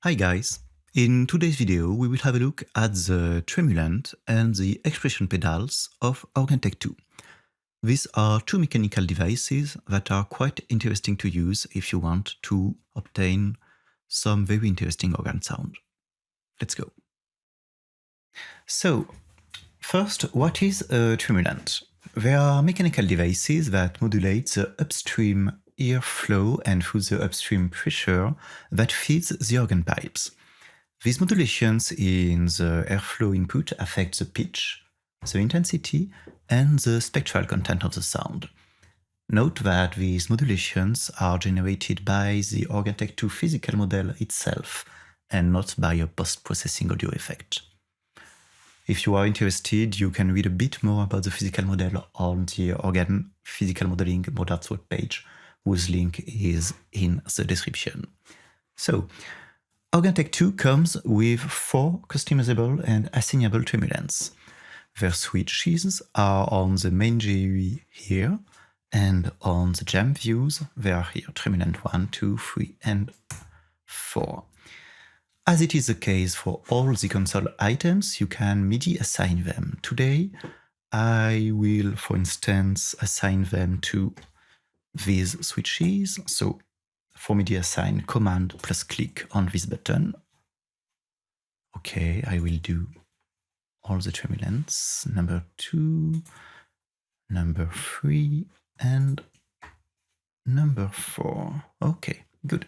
Hi guys! In today's video we will have a look at the tremulant and the expression pedals of OrganTech 2. These are two mechanical devices that are quite interesting to use if you want to obtain some very interesting organ sound. Let's go! So, first, what is a tremulant? They are mechanical devices that modulate the upstream airflow and through the upstream pressure that feeds the organ pipes. These modulations in the airflow input affect the pitch, the intensity, and the spectral content of the sound. Note that these modulations are generated by the OrganTech 2 physical model itself and not by a post-processing audio effect. If you are interested, you can read a bit more about the physical model on the Organ Physical Modeling Modarts webpage, whose link is in the description. So, OrganTech 2 comes with 4 customizable and assignable tremulants. Their switches are on the main GUI here, and on the jam views they are here, tremulant 1, 2, 3, and 4. As it is the case for all the console items, you can MIDI assign them. Today, I will, for instance, assign them to these switches. So, for MIDI assign, command plus click on this button. Okay, I will do all the tremulants, number 2, number 3, and number 4. Okay, good.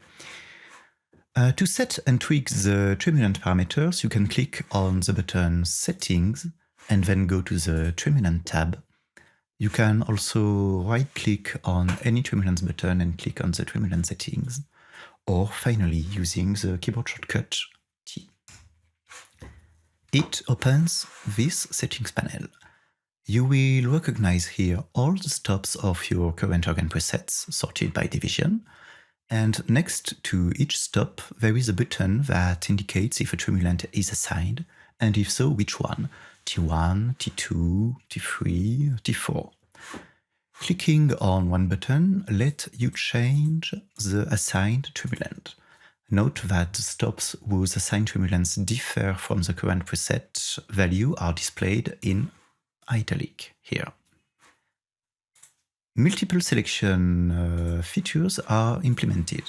To set and tweak the tremulant parameters, you can click on the button Settings and then go to the Tremulant tab. You can also right-click on any tremulant button and click on the tremulant settings, or finally using the keyboard shortcut T. It opens this settings panel. You will recognize here all the stops of your current organ presets sorted by division. And next to each stop, there is a button that indicates if a tremulant is assigned, and if so, which one, T1, T2, T3, T4. Clicking on one button lets you change the assigned tremulant. Note that the stops whose assigned tremulants differ from the current preset value are displayed in italic here. Multiple selection features are implemented.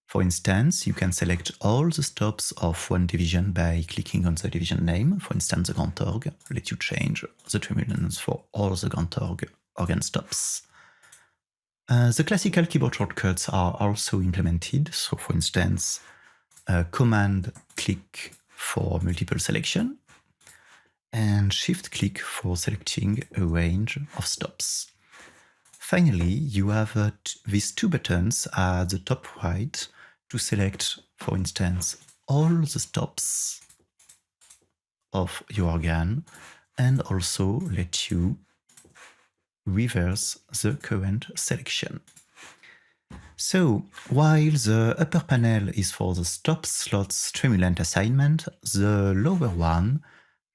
For instance, you can select all the stops of one division by clicking on the division name. For instance, the Grand Org lets you change the tremulants for all the Grand Org organ stops. The classical keyboard shortcuts are also implemented. So, for instance, command click for multiple selection and shift click for selecting a range of stops. Finally, you have these two buttons at the top right to select, for instance, all the stops of your organ and also let you reverse the current selection. So, while the upper panel is for the stop slots tremulant assignment, the lower one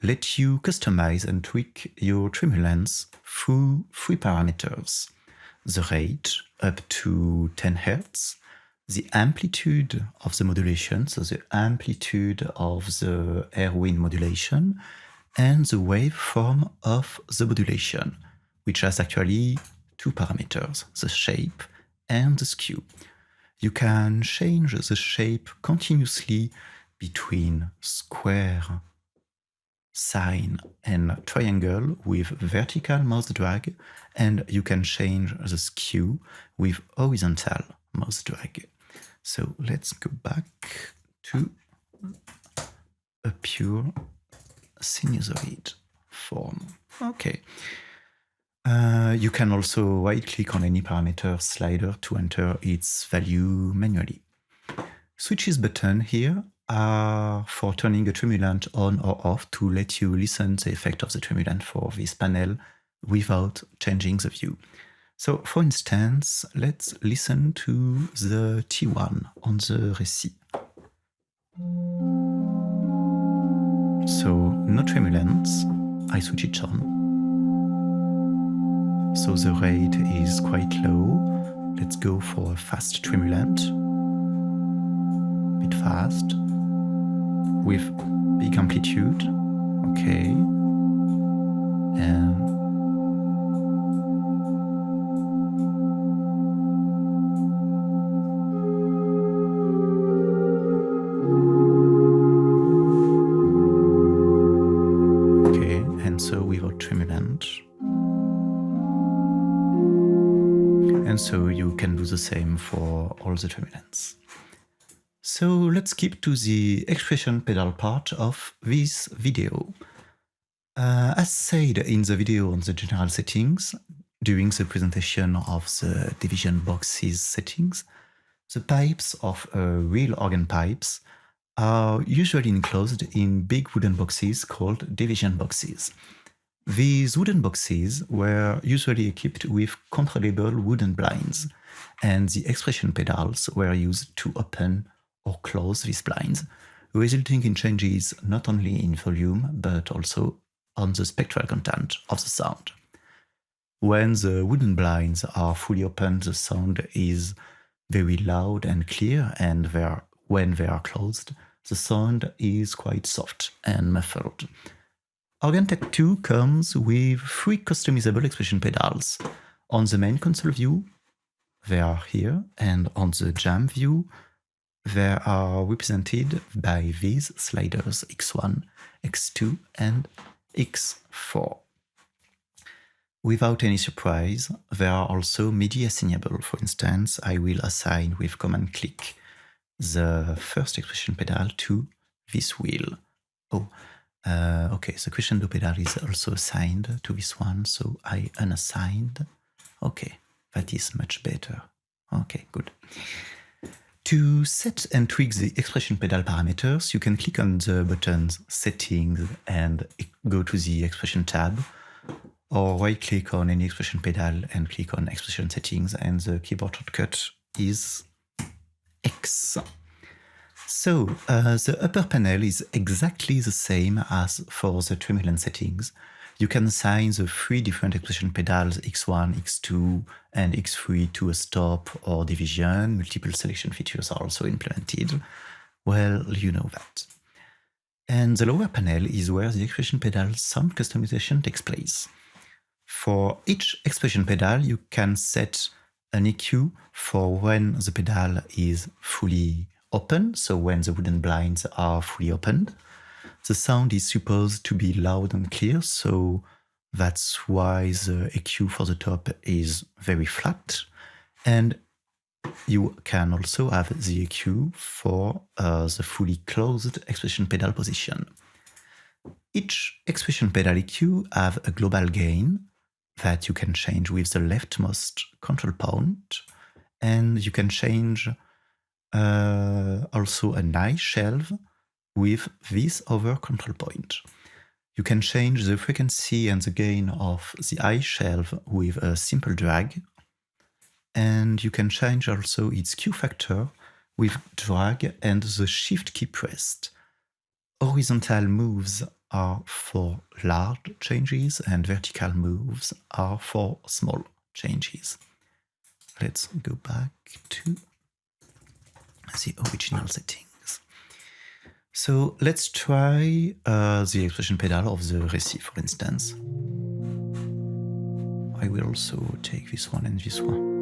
lets you customize and tweak your tremulants through 3 parameters. The rate up to 10 Hz, the amplitude of the modulation, so the amplitude of the air wind modulation, and the waveform of the modulation, which has actually 2 parameters, the shape and the skew. You can change the shape continuously between square, sine, and triangle with vertical mouse drag, and you can change the skew with horizontal mouse drag. So let's go back to a pure sinusoid form. Okay. You can also right-click on any parameter slider to enter its value manually. Switches button here are for turning a tremulant on or off to let you listen the effect of the tremulant for this panel without changing the view. So, for instance, let's listen to the T1 on the récit. So, no tremulants, I switch it on. So the rate is quite low. Let's go for a fast tremulant. A bit fast. with big amplitude. Okay. And okay, and so without tremulant. And so you can do the same for all the tremulants. So let's skip to the expression pedal part of this video. As said in the video on the general settings, during the presentation of the division boxes settings, the pipes of real organ pipes are usually enclosed in big wooden boxes called division boxes. These wooden boxes were usually equipped with controllable wooden blinds, and the expression pedals were used to open or close these blinds, resulting in changes not only in volume but also on the spectral content of the sound. When the wooden blinds are fully open, the sound is very loud and clear, and when they are closed, the sound is quite soft and muffled. OrganTech 2 comes with 3 customizable expression pedals. On the main console view, they are here, and on the jam view, they are represented by these sliders X1, X2, and X4. Without any surprise, they are also MIDI assignable. For instance, I will assign with command click the first expression pedal to this wheel. Okay, the crescendo pedal is also assigned to this one, so I unassigned. Okay, that is much better. Okay, good. To set and tweak the expression pedal parameters, you can click on the buttons Settings and go to the Expression tab, or right-click on any expression pedal and click on Expression Settings, and the keyboard shortcut is X. So, the upper panel is exactly the same as for the tremulant settings. You can assign the 3 different expression pedals X1, X2, and X3 to a stop or division. Multiple selection features are also implemented. Well, you know that. And the lower panel is where the expression pedal sound customization takes place. For each expression pedal, you can set an EQ for when the pedal is fully open, so when the wooden blinds are fully opened. The sound is supposed to be loud and clear, so that's why the EQ for the top is very flat. And you can also have the EQ for the fully closed expression pedal position. Each expression pedal EQ have a global gain that you can change with the leftmost control point, and you can change also a nice shelf with this other control point. You can change the frequency and the gain of the high shelf with a simple drag, and you can change also its Q factor with drag and the shift key pressed. Horizontal moves are for large changes and vertical moves are for small changes. Let's go back to the original settings. So let's try the expression pedal of the Récit, for instance. I will also take this one and this one.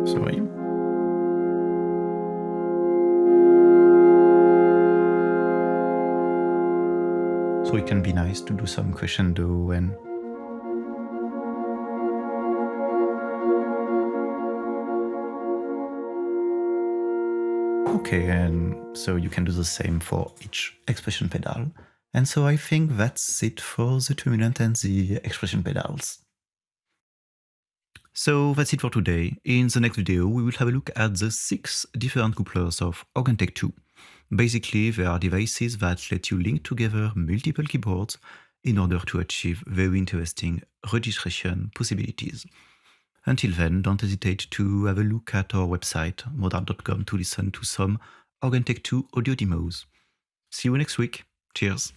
Sorry. So it can be nice to do some crescendo and okay, and so you can do the same for each expression pedal. And so I think that's it for the tremulant and the expression pedals. So that's it for today. In the next video, we will have a look at the 6 different couplers of OrganTech 2. Basically, they are devices that let you link together multiple keyboards in order to achieve very interesting registration possibilities. Until then, don't hesitate to have a look at our website, modart.com, to listen to some OrganTech 2 audio demos. See you next week. Cheers!